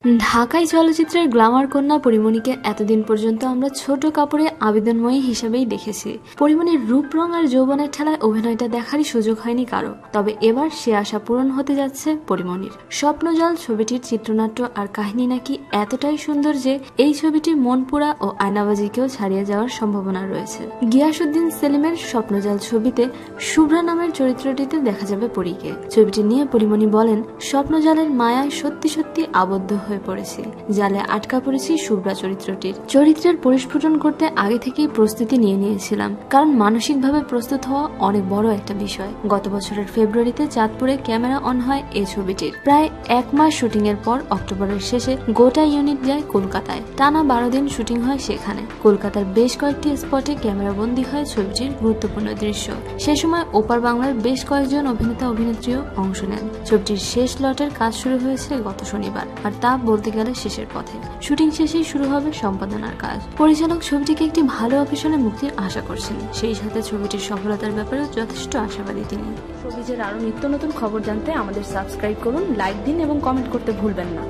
ঢাকাই চলচ্চিত্রের গ্ল্যামার কন্যা পরিমণিকে এতদিন পর্যন্ত আমরা ছোট কাপড়ে আবেদনময়ী হিসেবেই দেখেছি। পরিমণির রূপ, রং আর যৌবনের ঠেলায় অভিনয়টা দেখারই সুযোগ হয়নি কারো। তবে এবার সে আশা পূরণ হতে যাচ্ছে পরিমণির। স্বপ্নজাল ছবিটির চিত্রনাট্য আর কাহিনী নাকি এতটাই সুন্দর যে এই ছবিটি মনপুরা ও আয়নাবাজিকেও ছাড়িয়ে যাওয়ার সম্ভাবনা রয়েছে। গিয়াসউদ্দিন সেলিমের স্বপ্নজাল ছবিতে শুভ্রা নামের চরিত্রটিতে দেখা যাবে পরীকে। ছবিটি নিয়ে পরিমণি বলেন, স্বপ্নজালের মায়ায় সত্যি সত্যি আবদ্ধ হয়ে পড়েছি, জালে আটকা পড়েছি শুভ্রা চরিত্রের পরিস্ফুটন করতে আগে থেকেই প্রস্তুতি নিয়ে নিয়েছিলাম, কারণ মানসিকভাবে প্রস্তুত হওয়া অনেক বড় একটা বিষয়। গত বছরের ফেব্রুয়ারিতে চাঁদপুরে ক্যামেরা অন হয় এই ছবিটির। প্রায় 1 মাস শুটিং এর পর অক্টোবরের শেষে গোটা ইউনিট যায় কলকাতায়। টানা 12 দিন শুটিং হয় সেখানে। কলকাতার বেশ কয়েকটি স্পটে ক্যামেরা বন্দী হয় ছবিটির গুরুত্বপূর্ণ দৃশ্য। সে সময় ওপার বাংলার বেশ কয়েকজন অভিনেতা অভিনেত্রীও অংশ নেন। ছবিটির শেষ লটের কাজ শুরু হয়েছে গত শনিবার, আর তা বলতে গেলে শেষের পথে। শুটিং শেষেই শুরু হবে সম্পাদনার কাজ। পরিচালক ছবিটিকে একটি ভালো অফিসনে মুক্তির আশা করছেন, সেই সাথে ছবিটির সফলতার ব্যাপারেও যথেষ্ট আশাবাদী তিনি। শোবিজের আরো নিত্য নতুন খবর জানতে আমাদের সাবস্ক্রাইব করুন, লাইক দিন এবং কমেন্ট করতে ভুলবেন না।